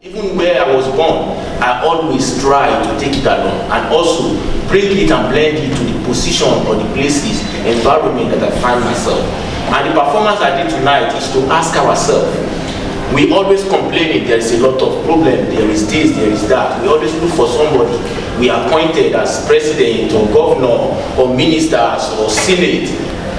Even where I was born, I always try to take it along and also bring it and blend it to the position or the places, environment that I find myself. And the performance I did tonight is to ask ourselves. We always complain there is a lot of problem, there is this, there is that. We always look for somebody we are appointed as president or governor or ministers or senate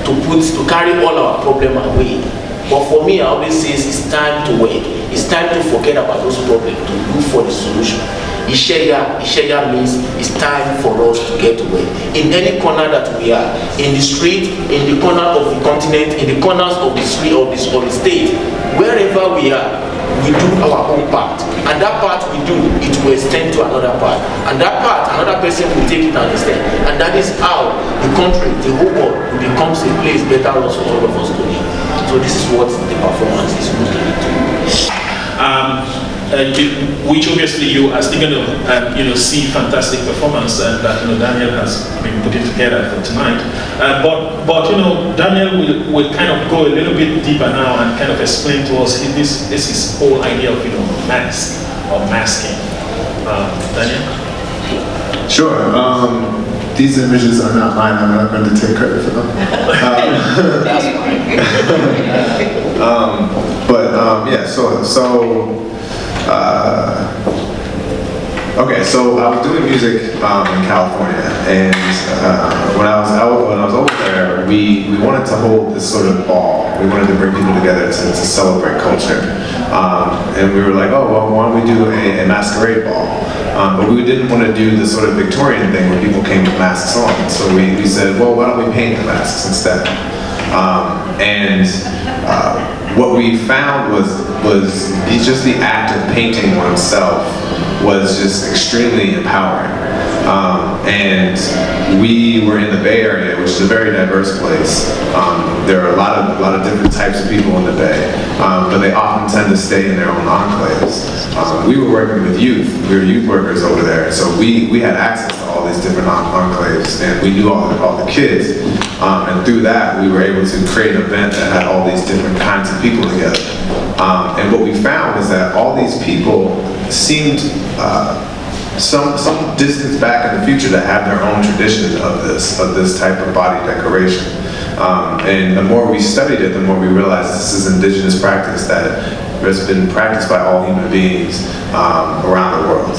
to carry all our problem away. But for me, I always say it's time to work. It's time to forget about those problems, to look for the solution. Isheya means it's time for us to get to work. In any corner that we are, in the street, in the corner of the continent, in the corners of the street of the state, wherever we are, we do our own part. And that part we do, it will extend to another part. And that part, another person will take it and extend. And that is how the country, the whole world, becomes a place better also for all of us to live. So this is what the performance is looking into. Which obviously you are still going to see fantastic performance that Daniel has been putting together for tonight. But Daniel will kind of go a little bit deeper now and kind of explain to us this whole idea of mask or masking. Daniel? Sure. These images are not mine. I'm not going to take credit for them. That's fine. Yeah. So I was doing music in California, and when I was over there, we wanted to hold this sort of ball. We wanted to bring people together to celebrate culture, and we were like, oh well, why don't we do a masquerade ball? But we didn't want to do the sort of Victorian thing where people came with masks on. So we said, well, why don't we paint the masks instead? What we found was just the act of painting oneself was just extremely empowering. And we were in the Bay Area, which is a very diverse place. There are a lot of different types of people in the Bay, but they often tend to stay in their own enclaves. We were working with youth. We were youth workers over there, so we had access to all these different enclaves, and we knew all the kids. And through that, we were able to create an event that had all these different kinds of people together. And what we found was that all these people seemed some distance back in the future to have their own tradition of this type of body decoration. And the more we studied it, the more we realized this is indigenous practice that has been practiced by all human beings around the world.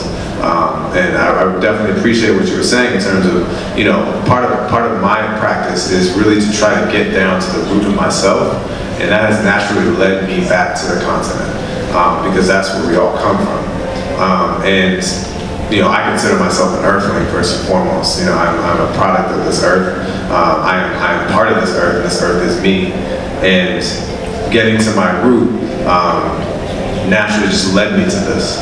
And I would definitely appreciate what you were saying in terms of, part of my practice is really to try to get down to the root of myself, and that has naturally led me back to the continent, because that's where we all come from. I consider myself an earthling first and foremost. I'm a product of this earth. I'm part of this earth, and this earth is me. And getting to my root naturally just led me to this.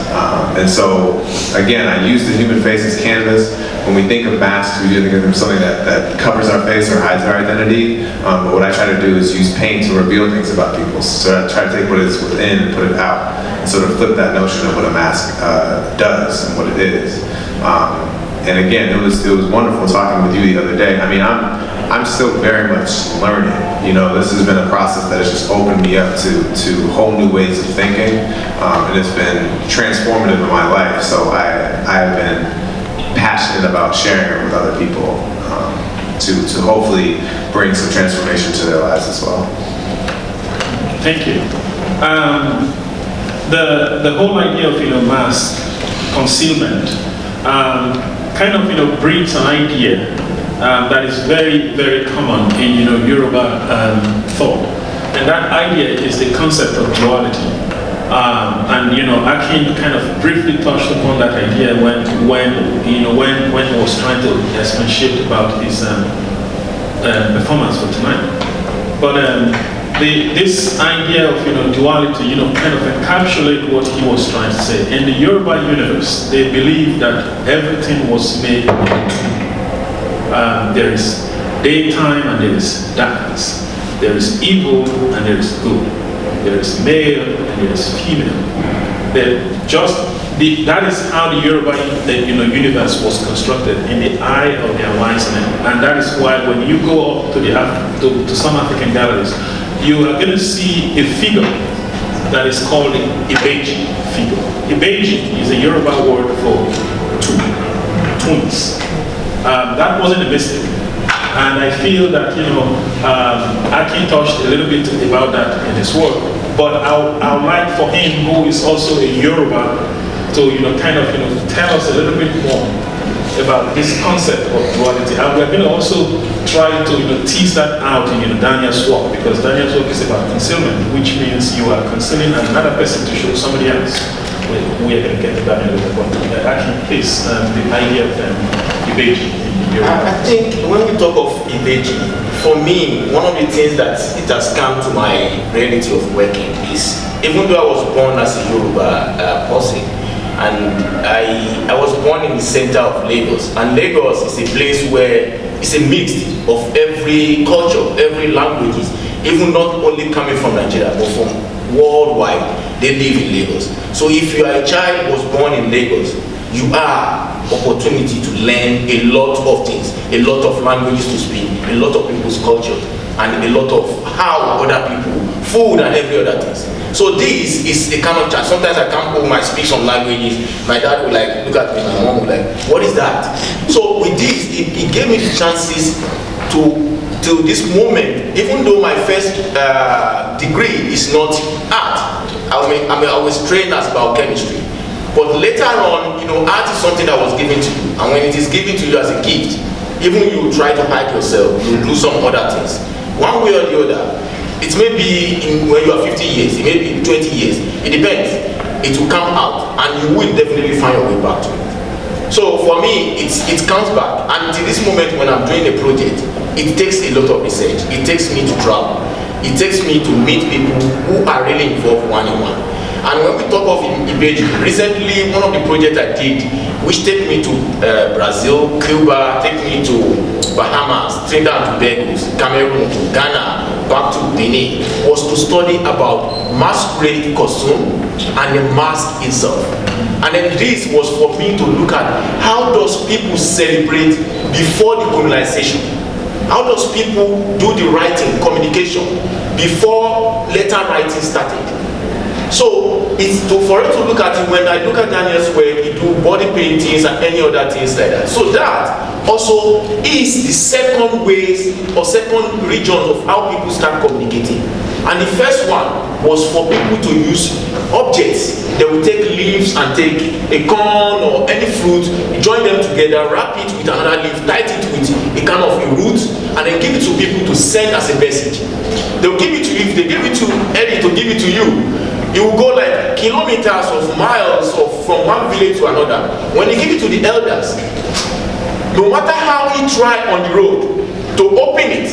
And so, again, I use the human face as canvas. When we think of masks, we usually think of something that covers our face or hides our identity. But what I try to do is use paint to reveal things about people. So I try to take what is within and put it out, and sort of flip that notion of what a mask does and what it is. And again, it was wonderful talking with you the other day. I mean, I'm still very much learning. This has been a process that has just opened me up to whole new ways of thinking, and it's been transformative in my life. So I have been passionate about sharing it with other people to hopefully bring some transformation to their lives as well. Thank you. The whole idea of mask concealment kind of brings an idea that is very, very common in Yoruba thought, and that idea is the concept of duality. Akin kind of briefly touched upon that idea when he was trying to expatiate about his performance for tonight. But this idea of duality, kind of encapsulate what he was trying to say. In the Yoruba universe, they believe that everything was made into two. There is daytime and there is darkness. There is evil and there is good. There is male and there is female. That is how the Yoruba universe was constructed in the eye of their wise men. And that is why when you go up to some African galleries, you are going to see a figure that is called Ibeji figure. Ibeji is a Yoruba word for twins. That wasn't a mistake. And I feel that, Aki touched a little bit about that in his work. But I would like for him, who is also a Yoruba, to tell us a little bit more about this concept of duality. And we're going to also try to tease that out in Daniel's work, because Daniel's work is about concealment, which means you are concealing another person to show somebody else. We are going to get to that in a little bit. Actually, please, the idea of Ibeji. I think when we talk of Ibeji, for me, one of the things that it has come to my reality of working is, even though I was born as a Yoruba person, and I was born in the center of Lagos, and Lagos is a place where it's a mix of every culture, every languages, even not only coming from Nigeria, but from worldwide. They live in Lagos. So if you are a child who was born in Lagos, you are opportunity to learn a lot of things, a lot of languages to speak, a lot of people's culture, and a lot of how other people, food and every other things. So this is a kind of challenge. Sometimes I come home, I speak some languages, my dad will look at me, my mom will what is that? So with this, it gave me the chances to this moment, even though my first degree is not art, I was trained as biochemistry. But later on, art is something that was given to you, and when it is given to you as a gift, even you try to hide yourself, you do some other things. One way or the other, it may be when you are 50 years, it may be 20 years, it depends. It will come out, and you will definitely find your way back to it. So for me, it comes back, and to this moment when I'm doing a project, it takes a lot of research. It takes me to travel. It takes me to meet people who are really involved one-on-one. And when we talk of Ibeji, recently one of the projects I did, which take me to Brazil, Cuba, take me to Bahamas, Trinidad and Tobago, Cameroon, to Ghana, back to Benin, was to study about masquerade costume and the mask itself. And then this was for me to look at how does people celebrate before the colonization. How does people do the writing, communication, before letter writing started? So it's for it to look at it. When I look at Daniel's work, he do body paintings and any other things like that. So that also is the second ways or second region of how people start communicating. And the first one was for people to use objects. They will take leaves and take a corn or any fruit, join them together, wrap it with another leaf, tie it with a kind of a root, and then give it to people to send as a message. They'll give it to you. If they give it to Eddie to give it to you, it will go like kilometers of miles from one village to another. When you give it to the elders, no matter how he try on the road to open it,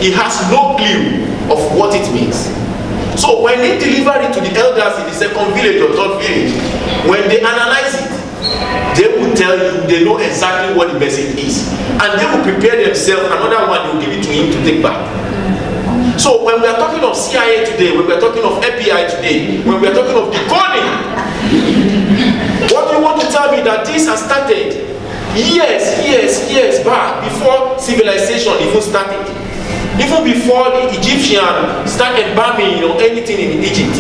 he has no clue of what it means. So when they deliver it to the elders in the second village or third village, when they analyze it, they will tell you they know exactly what the message is. And they will prepare themselves, another one they will give it to him to take back. So when we are talking of CIA today, when we are talking of FBI today, when we are talking of decoding, what do you want to tell me that this has started years back, before civilization even started, even before the Egyptians started embalming anything in Egypt.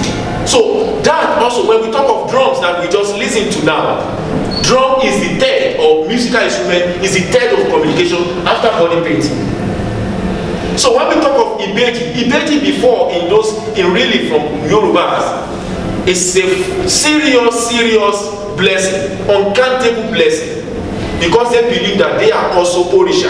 So that also, when we talk of drums that we just listen to now, drum is the third, or musical instrument is the third of communication after body painting. So when we talk of Ibeji before really from Yorubas, it's a serious blessing, uncountable blessing, because they believe that they are also Orisha.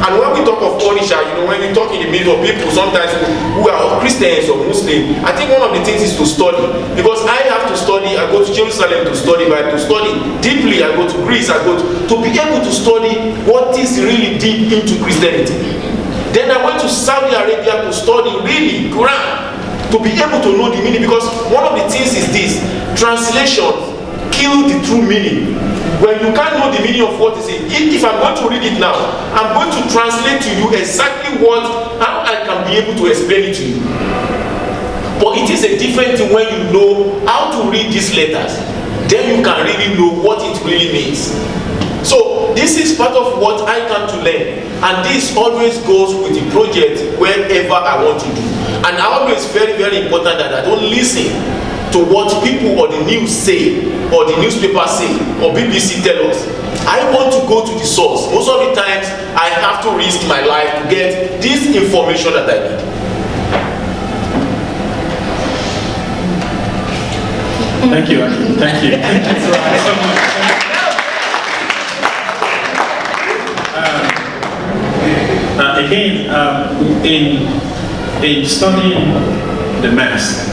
And when we talk of Orisha, when you talk in the middle of people sometimes who are Christians or Muslims, I think one of the things is to study, because I have to study. I go to Jerusalem to study, but to study deeply, I go to Greece, I go to be able to study what is really deep into Christianity. Then I went to Saudi Arabia to study really Quran, to be able to know the meaning, because one of the things is this: translation kill the true meaning. When you can't know the meaning of what is it, if I'm going to read it now, I'm going to translate to you exactly how I can be able to explain it to you. But it is a different thing when you know how to read these letters. Then you can really know what it really means. So this This is part of what I come to learn, and this always goes with the project wherever I want to do. And I always very, very important that I don't listen to what people or the news say, or the newspaper say, or BBC tell us. I want to go to the source. Most of the times, I have to risk my life to get this information that I need. Thank you, Aki. Thank you. Thank you so much. Again, in studying the mask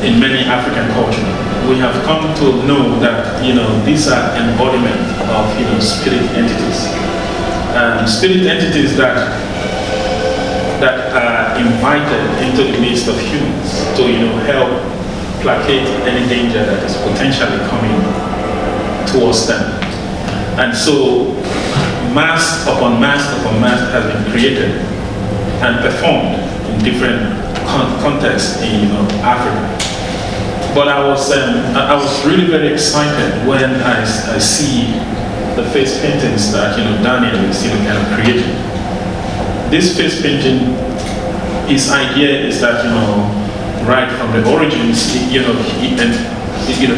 in many African cultures, we have come to know that these are embodiment of spirit entities, spirit entities that are invited into the midst of humans to help placate any danger that is potentially coming towards them. And so mask upon mask upon mask has been created and performed in different contexts in Africa. But I was really very excited when I see the face paintings that Daniel is kind of creating. This face painting, his idea is that right from the origins,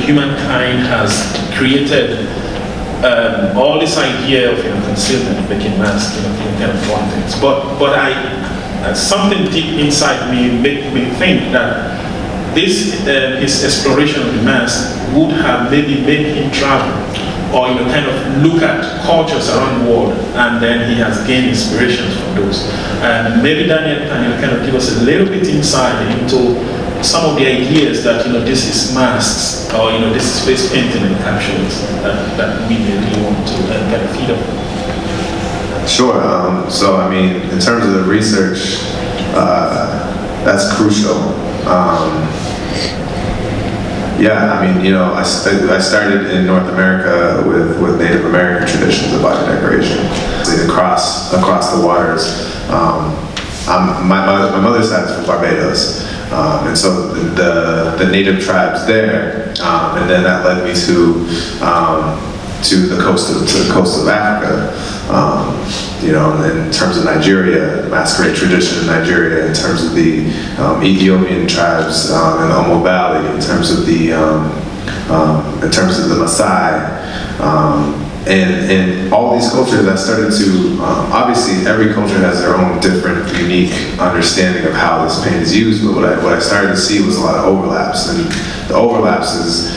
humankind has created all this idea of concealment, making masks, kind of one things. But something deep inside me made me think that this his exploration of the mask would have maybe made him travel, or kind of look at cultures around the world, and then he has gained inspirations from those. And maybe Daniel can kind of give us a little bit insight into some of the ideas that this is masks, or this is face painting and captions that we really want to kind of feed up. Sure. So I mean, in terms of the research, that's crucial. Yeah, I mean, I started in North America with Native American traditions of body decoration. Across the waters. My mother's side is from Barbados. And so the native tribes there, and then that led me to the coast of Africa. In terms of Nigeria, the masquerade tradition in Nigeria, in terms of the Ethiopian tribes in the Omo Valley, in terms of the Maasai. And all these cultures, I started to, obviously every culture has their own different, unique understanding of how this paint is used, but what I started to see was a lot of overlaps. And the overlaps is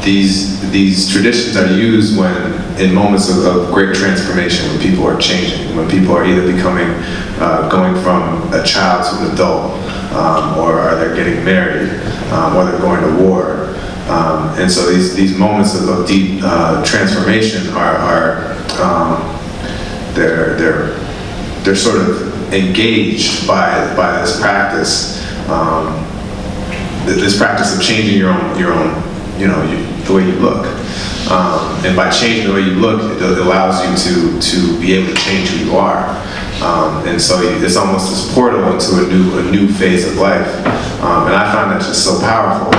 these traditions are used when, in moments of great transformation, when people are changing, when people are either going from a child to an adult, or are they getting married, or they're going to war. And so these moments of deep transformation they're sort of engaged by this practice, this practice of changing your own the way you look. And by changing the way you look, it allows you to be able to change who you are. And so it's almost this portal into a new phase of life. And I find that just so powerful.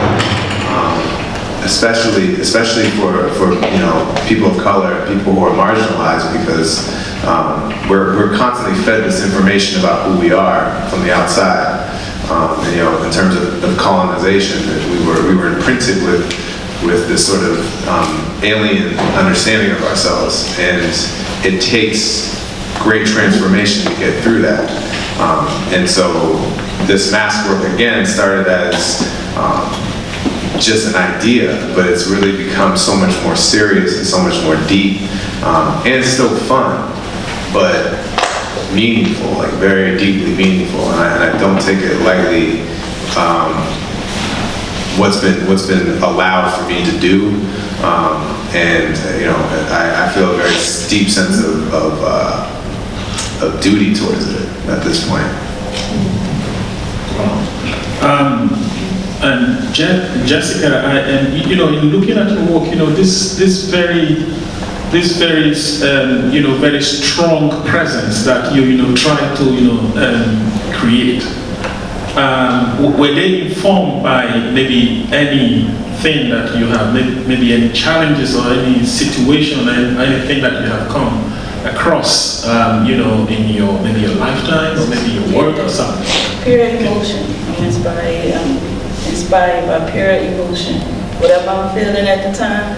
Especially for people of color, people who are marginalized, because we're constantly fed this information about who we are from the outside. In terms of colonization, we were imprinted with this sort of alien understanding of ourselves, and it takes great transformation to get through that. And so this mask work again started as just an idea, but it's really become so much more serious and so much more deep, and still fun, but meaningful, like very deeply meaningful. And I don't take it lightly what's been allowed for me to do, and I feel a very deep sense of duty towards it at this point. And Jessica, in looking at your work, this very very strong presence that you try to create. Were they informed by maybe any thing that you have, maybe any challenges or any situation, anything that you have come across, you know, in your maybe your lifetime or maybe your work or something? Pure emotion. I'm inspired by pure emotion. Whatever I'm feeling at the time,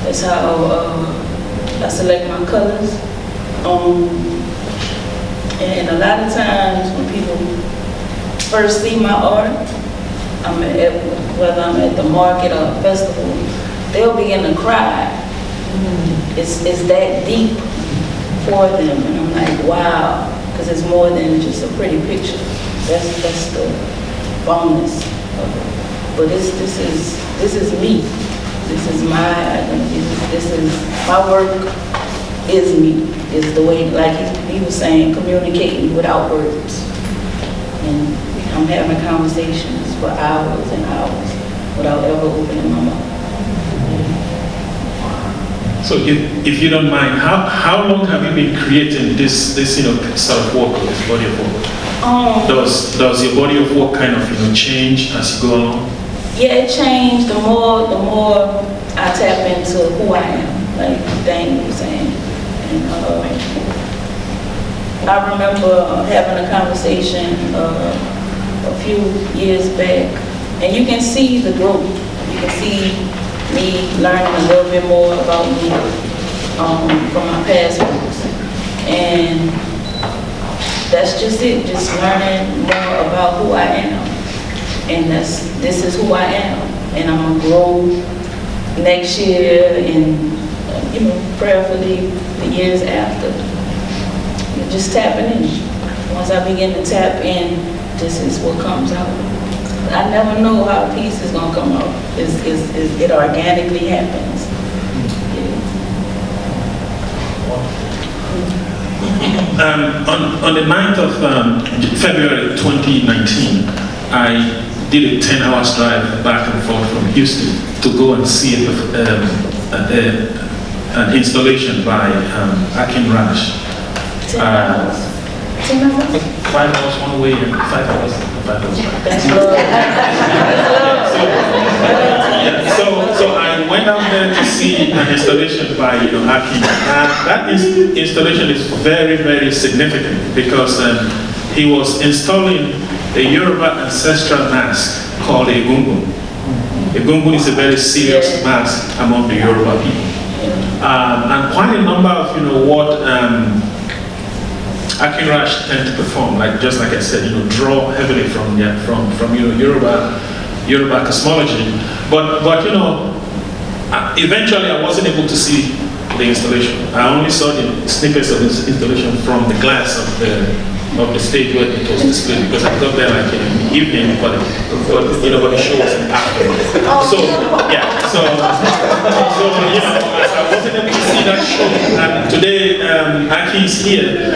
that's how I select my colors. And a lot of times when people first see my art, whether I'm at the market or a festival, they'll begin to cry. It's that deep for them, and I'm like, wow, because it's more than just a pretty picture. That's the bonus of it. But this is me. This is my identity. This is my work. Is me. Is the way, like he was saying, communicating without words. And I'm having conversations for hours and hours without ever opening my mouth. So if you don't mind, how long have you been creating this you know, sort of work, this body of work? Does your body of work kind of, you know, change as you go along? Yeah, it changed. The more I tap into who I am, like Daniel was saying. And I remember having a conversation a few years back, and you can see the growth. You can see me learning a little bit more about me from my past works. And that's just it, just learning more about who I am. And this is who I am. And I'm gonna grow next year and, you know, prayerfully the years after. You're just tapping in. Once I begin to tap in, this is what comes out. I never know how a piece is gonna come out. It organically happens. On the 9th of February 2019, I did a 10-hour drive back and forth from Houston to go and see an installation by Akirash. 10 hours. 10 hours? 5 hours one way and 5 hours back. That's love. So I went out there to see an installation by Aki. And that installation is very, very significant because he was installing a Yoruba ancestral mask called a gungun. A gungun is a very serious mask among the Yoruba people. And quite a number of what Akirash tend to perform, just like I said, draw heavily from Yoruba cosmology. But eventually I wasn't able to see the installation. I only saw the snippets of this installation from the glass of the stage where it was displayed, because I got there in the evening, but the show was after. So I wasn't able to see that show. And today, Aki is here.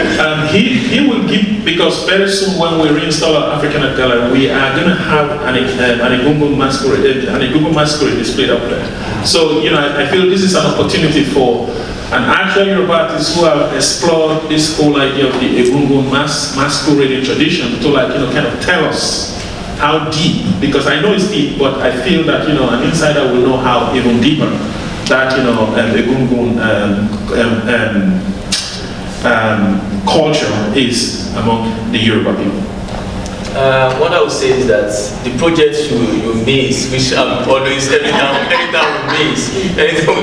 He will give, because very soon when we reinstall our African Art Gallery, we are going to have an Egungun masquerade displayed up there. So I feel this is an opportunity for an actual Yoruba artist who have explored this whole idea of the Egungun masquerading tradition to kind of tell us how deep, because I know it's deep, but I feel that an insider will know how even deeper that Egungun culture is among the Yoruba people. What I would say is that the project you miss, which I'm always, anytime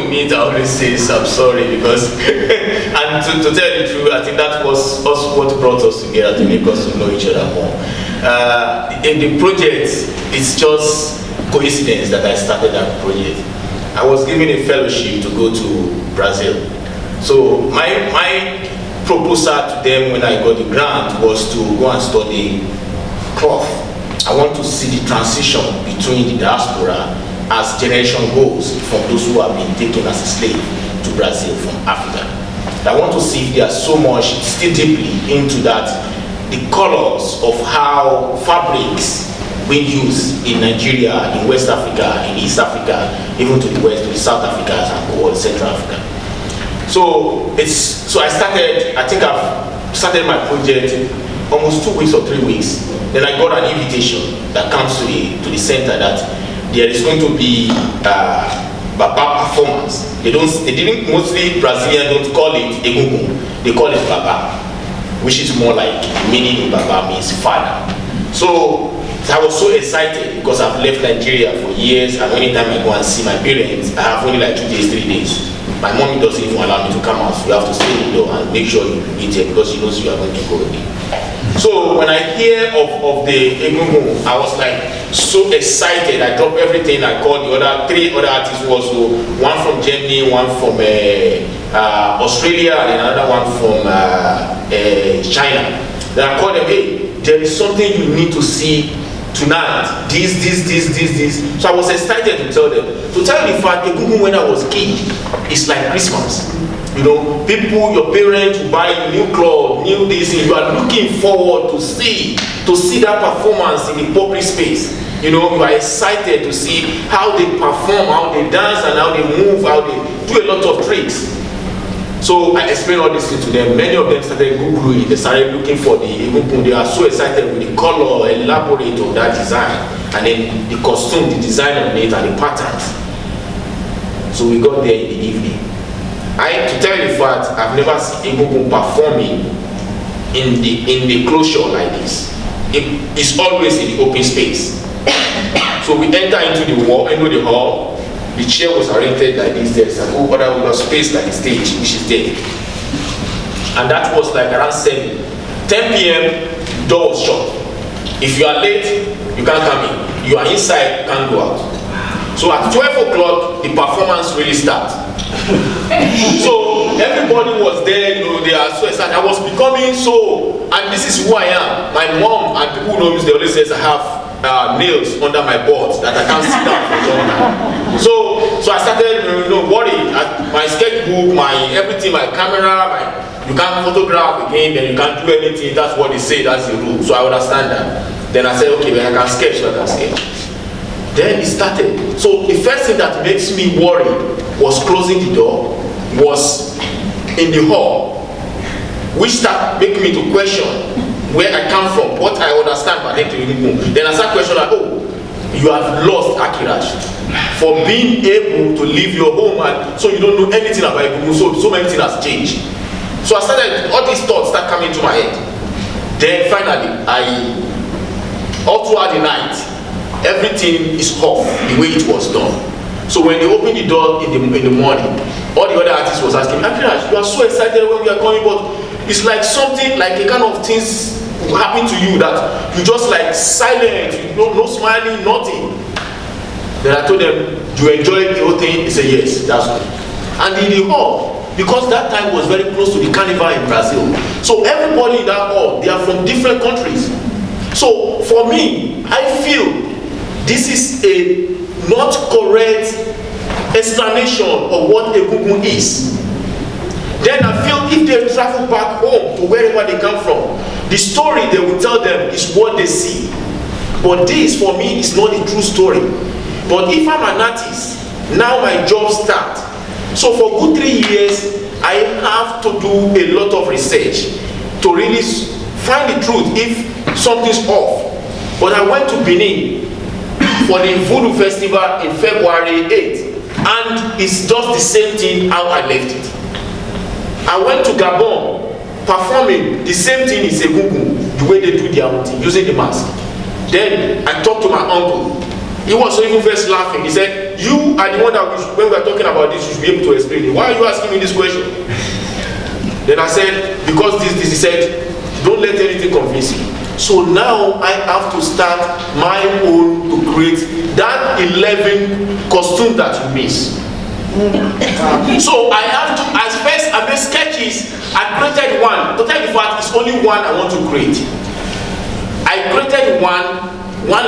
we meet, I always say I'm sorry, because, and to tell you the truth, I think that was also what brought us together, to make us to know each other more. In the project, it's just coincidence that I started that project. I was given a fellowship to go to Brazil. So my proposal to them when I got the grant was to go and study cloth. I want to see the transition between the diaspora as generation goes from those who have been taken as a slave to Brazil from Africa. I want to see if there's so much still deeply into that, the colors of how fabrics being used in Nigeria, in West Africa, in East Africa, even to the West, to the South Africa, and Central Africa. So I think I've started my project almost 2 weeks or 3 weeks. Then I got an invitation that comes to the center that there is going to be Baba performance. They didn't, mostly Brazilian don't call it Egungun, they call it Baba, which is more like, meaning Baba means father. So I was so excited because I've left Nigeria for years, and anytime I go and see my parents, I have only like 2 days, 3 days. My mommy doesn't even allow me to come out, so you have to stay indoor and make sure you eat here because she knows you are going to go again. So when I hear of the Egungun, I was like so excited. I dropped everything. I called the other 3 other artists also, one from Germany, one from Australia, and another one from China. Then I called them, hey, there is something you need to see tonight. This. So I was excited to tell them. To tell you the fact, Egungun when I was a kid, it's like Christmas. You know, people, your parents will buy you new clothes, new this, and you are looking forward to see that performance in the public space. You know, you are excited to see how they perform, how they dance, and how they move, how they do a lot of tricks. So I explained all this to them. Many of them started Googling, they started looking for the Egungun. They are so excited with the color, elaborate of that design, and then the costume, the design on it, and the patterns. So we got there in the evening. To tell you the fact, I've never seen Egungun performing in the closure like this. It's always in the open space. So we enter into the hall. The chair was arranged like this. There's an other space like the stage, which is there. And that was like around 10 p.m. door was shut. If you are late, you can't come in. You are inside, you can't go out. So at 12 o'clock, the performance really starts. So everybody was there, you know, they are so excited. I was becoming so, and this is who I am. My mom and people who know me, they always say I have nails under my board that I can't sit down for long time. So I started, worrying. My sketchbook, my everything, my camera, you can't photograph again, then you can't do anything. That's what they say, that's the rule. So I understand that. Then I said, okay, then I can sketch, so I can sketch. Then it started. So the first thing that makes me worry was closing the door, was in the hall, which started making me to question where I come from, what I understand by Egungun. Then I start questioning like, oh, you have lost Akirash for being able to leave your home, and so you don't know anything about Egungun. So many things has changed. So I started, all these thoughts start coming to my head. Then finally, all throughout the night, everything is off the way it was done. So when they opened the door in the morning, all the other artists was asking, Akirash, you are so excited when we are coming, but it's like something, like a kind of things happen to you that you just like silent, no smiling, nothing. Then I told them, do you enjoy the whole thing? They said, yes, that's good. And in the hall, because that time was very close to the carnival in Brazil, so everybody in that hall, they are from different countries. So for me, I feel this is a not correct explanation of what Egungun is. Then I feel if they travel back home to wherever they come from, the story they will tell them is what they see. But this, for me, is not the true story. But if I'm an artist, now my job starts. So for good 3 years, I have to do a lot of research to really find the truth if something's off. But I went to Benin for the Voodoo Festival in February 8th, and it's just the same thing how I left it. I went to Gabon performing the same thing in Egungun, the way they do their own thing, using the mask. Then I talked to my uncle. He was even first laughing. He said, you are the one that when we are talking about this, you should be able to explain it. Why are you asking me this question? Then I said, because this, he said, don't let anything convince you. So now I have to start my own to create that 11 costume that you miss. So I have to, as first I made sketches, I created one. To tell you the fact, it's only one I want to create. I created one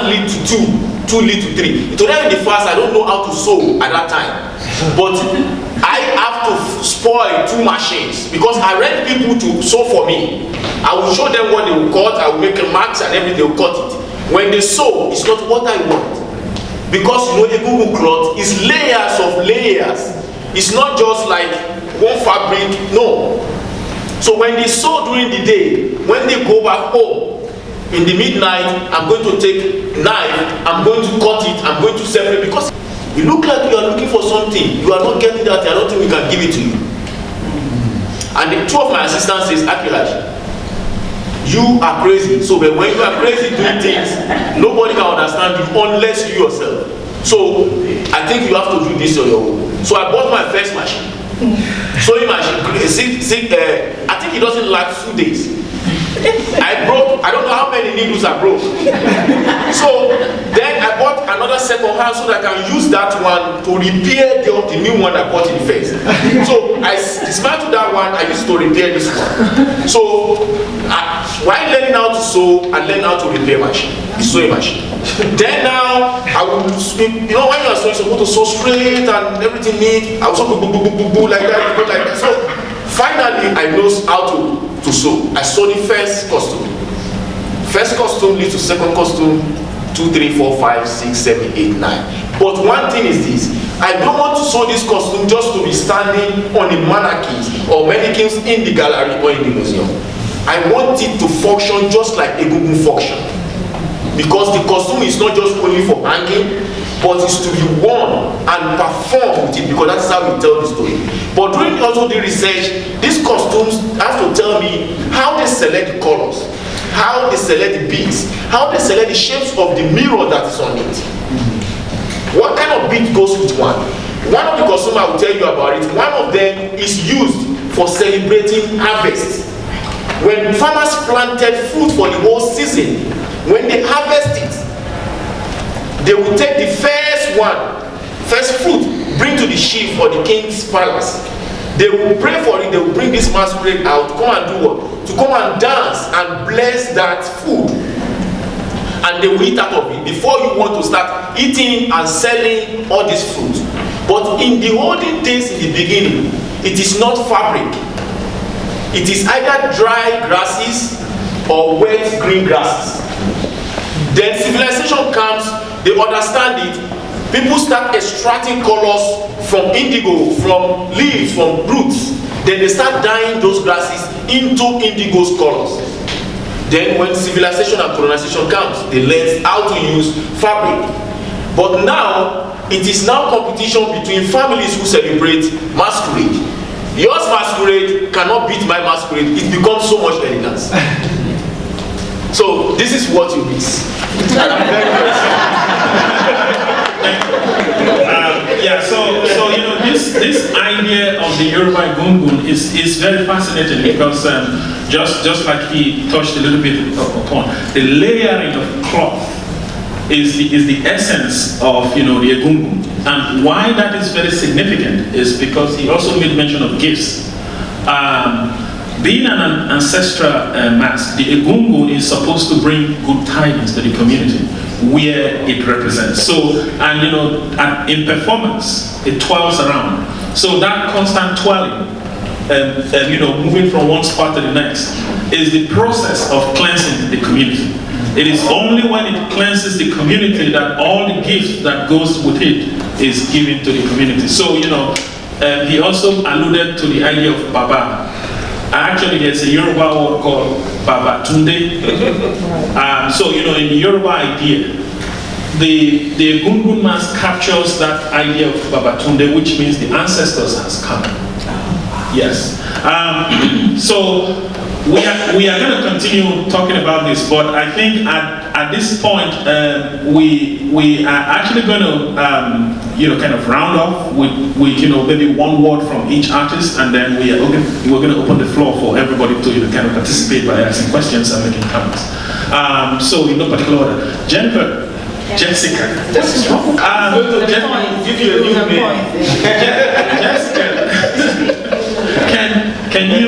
lead to two lead to three. To tell you the fact, I don't know how to sew at that time. But I have to spoil 2 machines because I rent people to sew for me. I will show them what they will cut, I will make a marks and everything, they will cut it. When they sew, it's not what I want. Because you know, Egungun cloth is layers of layers. It's not just like one fabric, no. So when they sew during the day, when they go back home, in the midnight, I'm going to take knife, I'm going to cut it, I'm going to separate, because you look like you are looking for something, you are not getting that, I don't think we can give it to you. And the two of my assistants says, Akirash, you are crazy. So when you are crazy doing things, nobody can understand you unless you yourself. So I think you have to do this on your own. So I bought my first machine. Sewing machine. I think it doesn't last 2 days. I don't know how many needles I broke. So then I bought another second hand so that I can use that one to repair the new one I bought in the first. So I dismantled that one, I used to repair this one. So while learning how to sew, I learned how to repair the sewing machine. Then now I will, when you are sewing, you're supposed to sew straight and everything neat. I will sew like that. So finally I know how to sew. I saw the first costume. First costume leads to second costume, 2, 3, 4, 5, 6, 7, 8, 9. But one thing is this: I don't want to sew this costume just to be standing on the mannequins or mannequins in the gallery or in the museum. I want it to function just like a Google function. Because the costume is not just only for hanging, but it's to be worn and perform with it, because that's how we tell the story. But during also the research, these costumes have to tell me how they select the colors, how they select the beads, how they select the shapes of the mirror that is on it. What kind of bead goes with one? One of the costumes I will tell you about it, one of them is used for celebrating harvest. When farmers planted fruit for the whole season, when they harvest it, they will take the first fruit, bring to the chief or the king's palace. They will pray for it, they will bring this masquerade out, to come and do what? To come and dance and bless that food. And they will eat out of it before you want to start eating and selling all this fruit. But in the olden days, in the beginning, it is not fabric. It is either dry grasses or wet green grasses. Then civilization comes, they understand it, people start extracting colors from indigo, from leaves, from roots. Then they start dyeing those grasses into indigo's colors. Then when civilization and colonization comes, they learn how to use fabric. But now, it is now competition between families who celebrate masquerade. Yours masquerade cannot beat my masquerade, it becomes so much elegance. So this is what you miss. And I'm very so you know, this idea of the Yoruba gungun is very fascinating, because just like he touched a little bit upon, the layering of cloth is the essence of, you know, the egungun. And why that is very significant is because he also made mention of gifts. Being an ancestral mask, the egungun is supposed to bring good tidings to the community where it represents. So, and you know, in performance, it twirls around. So that constant twirling, you know, moving from one spot to the next, is the process of cleansing the community. It is only when it cleanses the community that all the gifts that goes with it is given to the community. So, you know, he also alluded to the idea of Baba. Actually, there's a Yoruba word called Baba Tunde. So, you know, in the Yoruba idea, the Gungun mask captures that idea of Baba Tunde, which means the ancestors has come. Yes. So we are going to continue talking about this, but I think at this point we are actually going to you know, kind of round off with you know, maybe one word from each artist, and then we're going to open the floor for everybody to, you know, kind of participate by asking questions and making comments. So in no particular order, Jennifer. Jessica. Jessica. give you a new name. Jessica. Can you,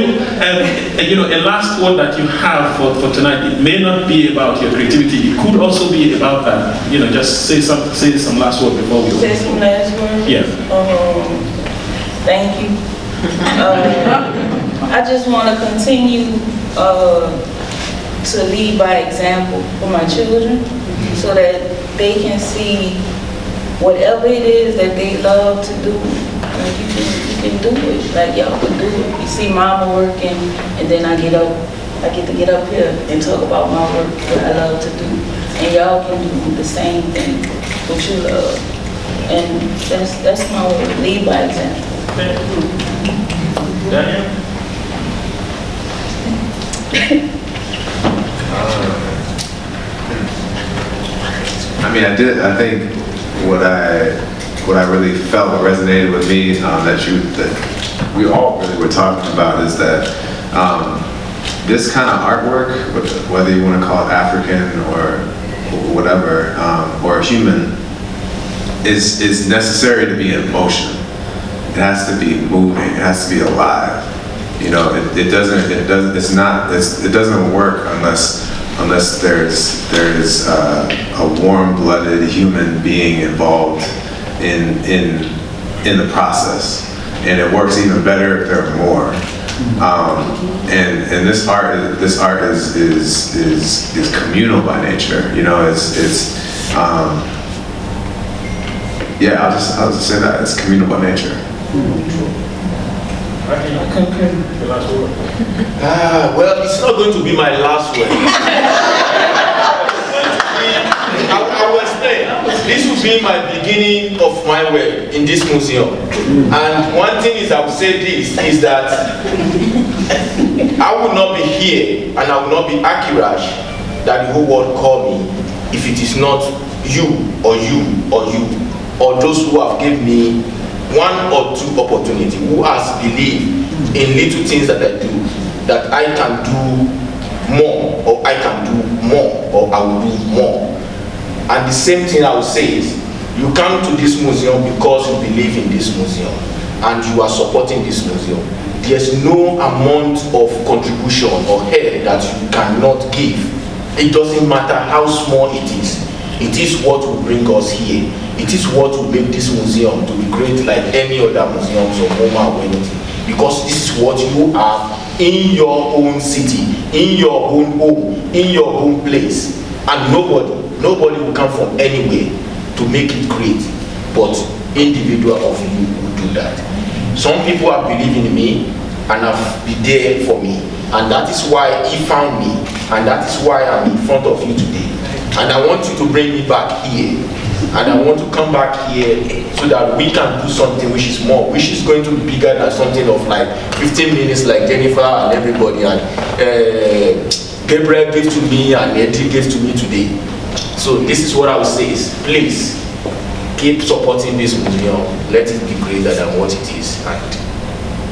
you know, a last word that you have for tonight? It may not be about your creativity. It could also be about that. You know, just say some last word before we go. Say some last word? Yeah. Thank you. I just want to continue to lead by example for my children, so that they can see whatever it is that they love to do. Like, you can do it. Like, y'all can do it. You see mama working, and then I get up I get to get up here and talk about my work, what I love to do. And y'all can do the same thing, what you love. And that's my word, lead by example. Daniel? I mean, I think what I really felt resonated with me that we all really were talking about is that this kind of artwork, whether you want to call it African or whatever, or human, is necessary to be in motion. It has to be moving. It has to be alive. You know, it doesn't work unless there's a warm-blooded human being involved in the process, and it works even better if there are more. And this art is communal by nature. You know, yeah, I'll just say that it's communal by nature. Well, it's not going to be my last word. I will explain. This will be my beginning of my work in this museum. And one thing is, I will say this, is that I will not be here and I will not be Akirash that the whole world call me if it is not you or you or you or those who have given me one or two opportunities, who has believed in little things that I do, that I can do more, or I can do more, or I will do more. And the same thing I will say is, you come to this museum because you believe in this museum, and you are supporting this museum. There's no amount of contribution or help that you cannot give. It doesn't matter how small it is. It is what will bring us here. It is what will make this museum to be great like any other museums or NOMA or anything. Because this is what you have in your own city, in your own home, in your own place. And nobody will come from anywhere to make it great, but individual of you will do that. Some people have believed in me and have been there for me. And that is why he found me. And that is why I'm in front of you today. And I want you to bring me back here. And I want to come back here so that we can do something which is more, which is going to be bigger than something of like 15 minutes like Jennifer and everybody. And Gabriel gave to me and Eddie gave to me today. So this is what I would say is, please keep supporting this museum. Let it be greater than what it is. And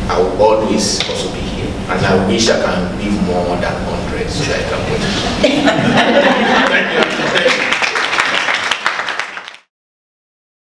I will always also be here. And I wish I can give more than 100 so that I can